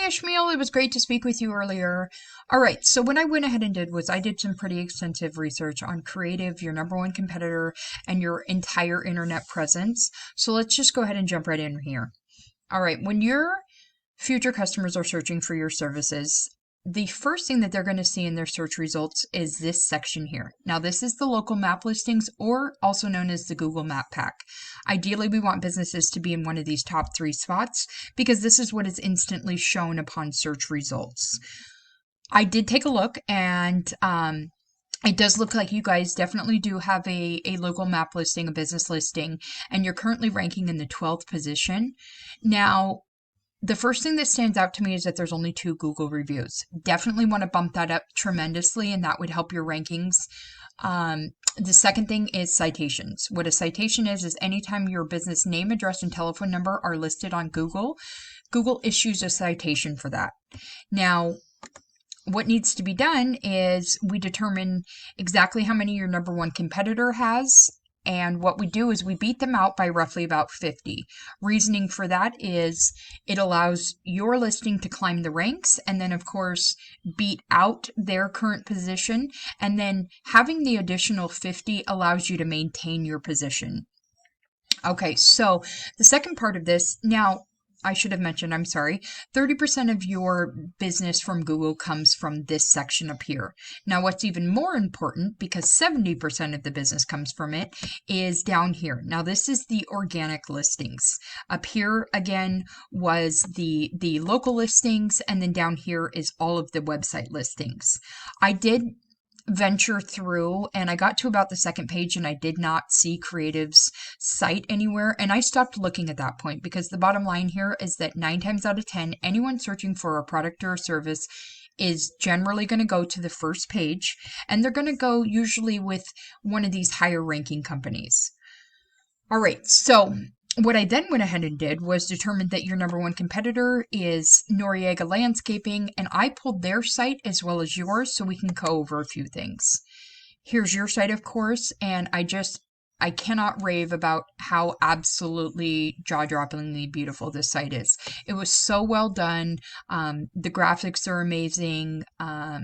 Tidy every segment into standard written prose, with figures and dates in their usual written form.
Ishmael. It was great to speak with you earlier. All right, so what I went ahead and did was I did some pretty extensive research on Creative, your number one competitor, and your entire internet presence. So let's just go ahead and jump right in here. All right, when your future customers are searching for your services, the first thing that they're going to see in their search results is this section here. Now, this is the local map listings, or also known as the Google Map Pack. Ideally, we want businesses to be in one of these top 3 spots because this is what is instantly shown upon search results. I did take a look, and it does look like you guys definitely do have a local map listing, a business listing, and you're currently ranking in the 12th position. Now, the first thing that stands out to me is that there's only 2 Google reviews. Definitely want to bump that up tremendously, and that would help your rankings. The second thing is citations. What a citation is anytime your business name, address, and telephone number are listed on Google, Google issues a citation for that. Now, what needs to be done is we determine exactly how many your number one competitor has. And what we do is we beat them out by roughly about 50. Reasoning for that is it allows your listing to climb the ranks and then, of course, beat out their current position. And then having the additional 50 allows you to maintain your position. Okay, so the second part of this, now, I should have mentioned, I'm sorry, 30% of your business from Google comes from this section up here. Now, what's even more important, because 70% of the business comes from it, is down here. Now, this is the organic listings. Up here, again, was the local listings, and then down here is all of the website listings. I did venture through and I got to about the second page and I did not see Creative's site anywhere, and I stopped looking at that point because the bottom line here is that 9 times out of 10 anyone searching for a product or a service is generally going to go to the first page, and they're going to go usually with one of these higher ranking companies. All right, so what I then went ahead and did was determine that your number one competitor is Noriega Landscaping, and I pulled their site as well as yours so we can go over a few things. Here's your site, of course, and I cannot rave about how absolutely jaw-droppingly beautiful this site is. It was so well done. The graphics are amazing. I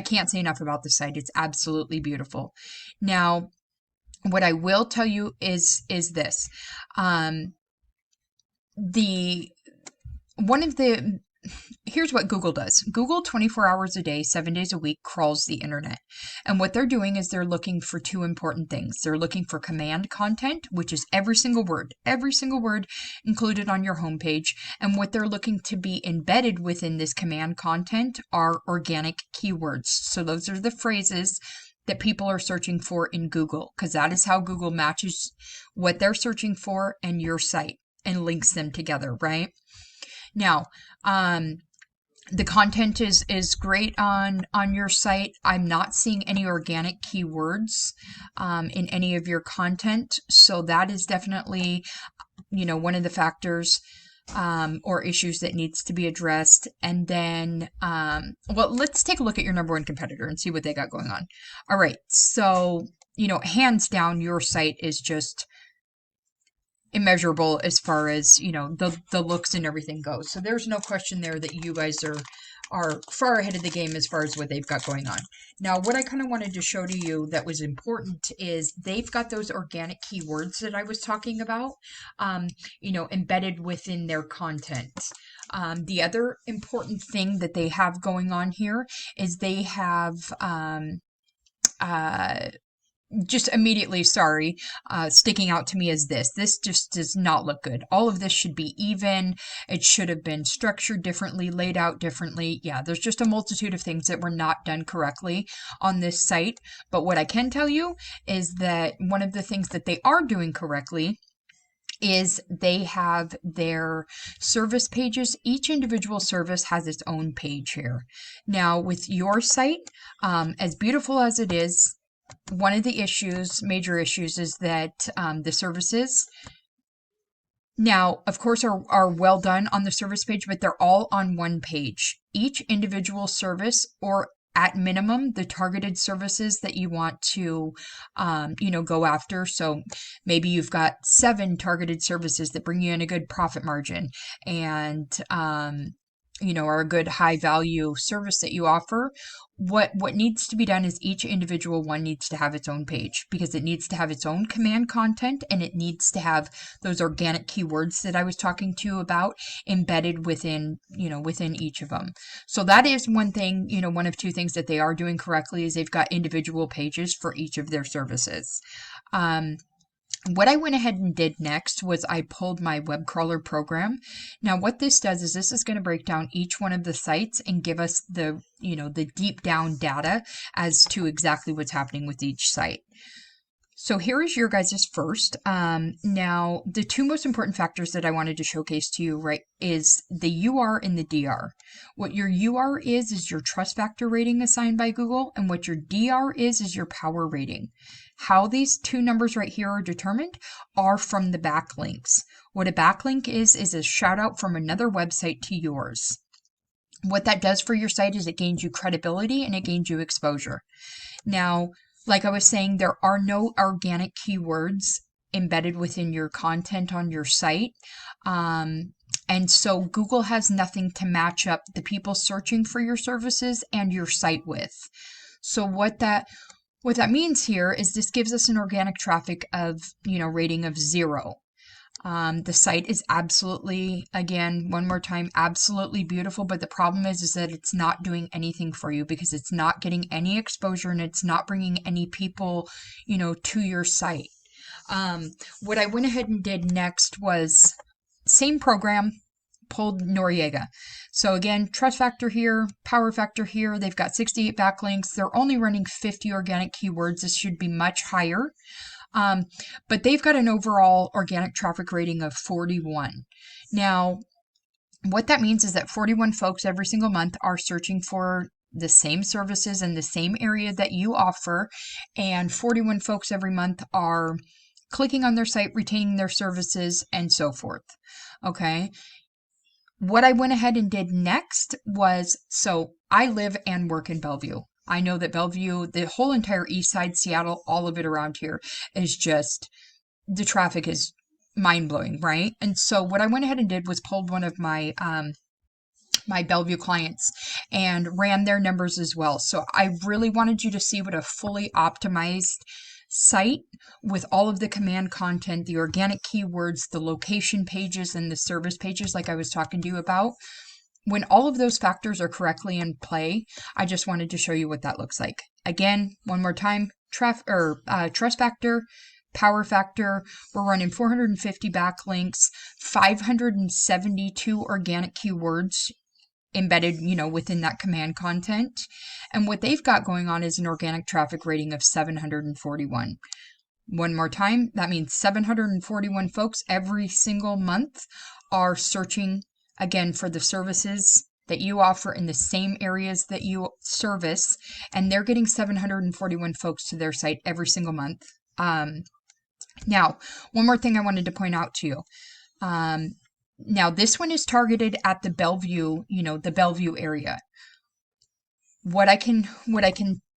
can't say enough about the site. It's absolutely beautiful. Now, what I will tell you is this. Here's what Google does. Google 24 hours a day, 7 days a week crawls the internet. And what they're doing is they're looking for 2 important things. They're looking for command content, which is every single word included on your homepage. And what they're looking to be embedded within this command content are organic keywords. So those are the phrases that people are searching for in Google, because that is how Google matches what they're searching for and your site and links them together, right? Now, the content is great on your site. I'm not seeing any organic keywords in any of your content, so that is definitely, one of the factors or issues that needs to be addressed. And then, let's take a look at your number one competitor and see what they got going on. All right, so, hands down, your site is just immeasurable as far as, the looks and everything goes. So there's no question there that you guys are far ahead of the game as far as what they've got going on. Now, what I kind of wanted to show to you that was important is they've got those organic keywords that I was talking about, embedded within their content. The other important thing that they have going on here is they have just immediately, sticking out to me is this. This just does not look good. All of this should be even. It should have been structured differently, laid out differently. Yeah, there's just a multitude of things that were not done correctly on this site. But what I can tell you is that one of the things that they are doing correctly is they have their service pages. Each individual service has its own page here. Now, with your site, as beautiful as it is, one of the major issues is that the services now, of course, are well done on the service page, but they're all on one page. Each individual service, or at minimum, the targeted services that you want to, go after. So maybe you've got 7 targeted services that bring you in a good profit margin, and are a good high value service that you offer, what needs to be done is each individual one needs to have its own page, because it needs to have its own command content, and it needs to have those organic keywords that I was talking to you about embedded within each of them. So that is one thing, one of two things that they are doing correctly is they've got individual pages for each of their services. What I went ahead and did next was I pulled my web crawler program. Now what this does is this is going to break down each one of the sites and give us the deep down data as to exactly what's happening with each site. So here is your guys' first. Now, the two most important factors that I wanted to showcase to you, right, is the UR and the DR. What your UR is your trust factor rating assigned by Google, and what your DR is your power rating. How these two numbers right here are determined are from the backlinks. What a backlink is a shout out from another website to yours. What that does for your site is it gains you credibility and it gains you exposure. Now, like I was saying, there are no organic keywords embedded within your content on your site. And so Google has nothing to match up the people searching for your services and your site with. So what that means here is this gives us an organic traffic of, rating of 0. The site is absolutely, again, one more time, absolutely beautiful, but the problem is that it's not doing anything for you because it's not getting any exposure and it's not bringing any people, to your site. What I went ahead and did next was same program, pulled Noriega. So again, trust factor here, power factor here. They've got 68 backlinks. They're only running 50 organic keywords. This should be much higher. But they've got an overall organic traffic rating of 41. Now, what that means is that 41 folks every single month are searching for the same services in the same area that you offer, and 41 folks every month are clicking on their site, retaining their services, and so forth. Okay. What I went ahead and did next was, so I live and work in Bellevue. I know that Bellevue, the whole entire east side, Seattle, all of it around here is just, the traffic is mind-blowing, right? And so what I went ahead and did was pulled one of my my Bellevue clients and ran their numbers as well. So I really wanted you to see what a fully optimized site with all of the command content, the organic keywords, the location pages, and the service pages like I was talking to you about. When all of those factors are correctly in play, I just wanted to show you what that looks like. Again, one more time, trust factor, power factor, we're running 450 backlinks, 572 organic keywords embedded, within that command content. And what they've got going on is an organic traffic rating of 741. One more time, that means 741 folks every single month are searching, again, for the services that you offer in the same areas that you service, and they're getting 741 folks to their site every single month. Now, one more thing I wanted to point out to you. Now, this one is targeted at the Bellevue, the Bellevue area. What I can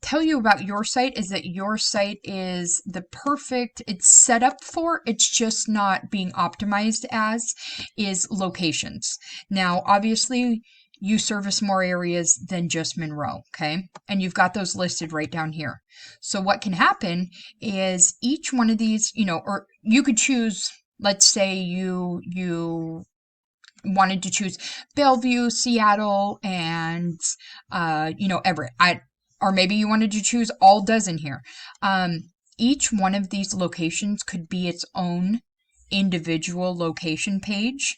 tell you about your site is that your site is it's set up for, it's just not being optimized as, is locations. Now, obviously, you service more areas than just Monroe, okay? And you've got those listed right down here. So what can happen is each one of these, or you could choose, let's say you wanted to choose Bellevue, Seattle, and, Everett. Or maybe you wanted to choose all dozen here. Each one of these locations could be its own individual location page.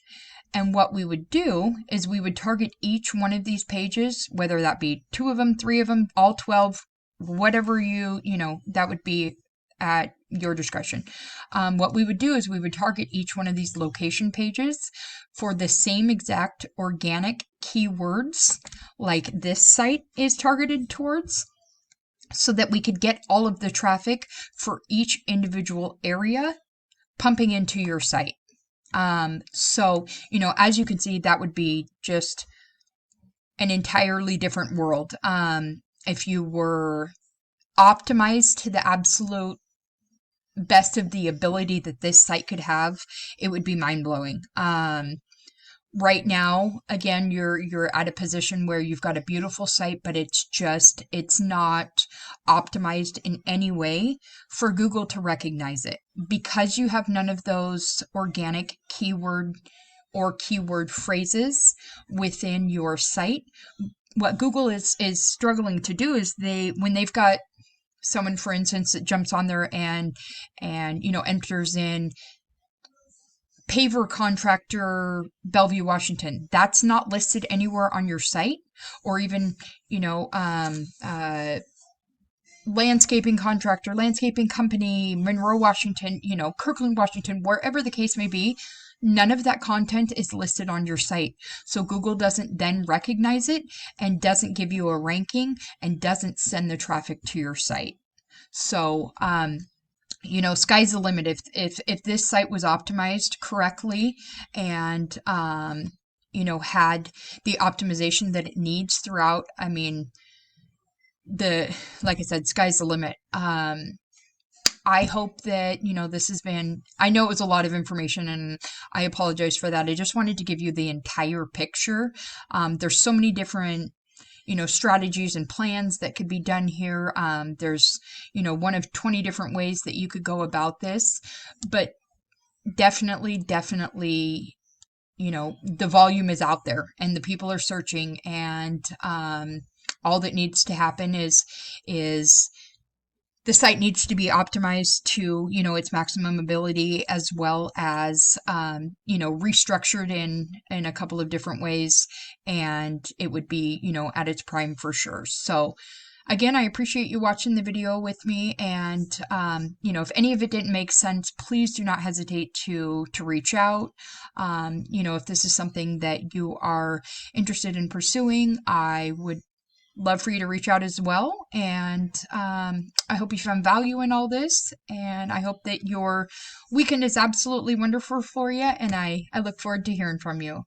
And what we would do is we would target each one of these pages, whether that be 2 of them, 3 of them, all 12, whatever that would be at your discretion. What we would do is we would target each one of these location pages for the same exact organic keywords like this site is targeted towards, so that we could get all of the traffic for each individual area pumping into your site. So, as you can see, that would be just an entirely different world. If you were optimized to the absolute best of the ability that this site could have, it would be mind-blowing. right now, again, you're at a position where you've got a beautiful site, but it's not optimized in any way for Google to recognize it. Because you have none of those organic keyword phrases within your site, what Google is struggling to do is when they've got someone, for instance, that jumps on there and enters in paver contractor, Bellevue, Washington. That's not listed anywhere on your site, or even, you know, landscaping contractor, landscaping company, Monroe, Washington, Kirkland, Washington, wherever the case may be. None of that content is listed on your site. So Google doesn't then recognize it and doesn't give you a ranking and doesn't send the traffic to your site. So, sky's the limit. If this site was optimized correctly and had the optimization that it needs throughout, I mean, like I said, sky's the limit. I hope that, this has been, I know it was a lot of information and I apologize for that. I just wanted to give you the entire picture. There's so many different, strategies and plans that could be done here. There's, one of 20 different ways that you could go about this, but definitely, the volume is out there and the people are searching, and all that needs to happen is the site needs to be optimized to, its maximum ability, as well as, restructured in a couple of different ways, and it would be, at its prime for sure. So again, I appreciate you watching the video with me, and, if any of it didn't make sense, please do not hesitate to reach out. If this is something that you are interested in pursuing, I would love for you to reach out as well. And I hope you found value in all this. And I hope that your weekend is absolutely wonderful for you. And I look forward to hearing from you.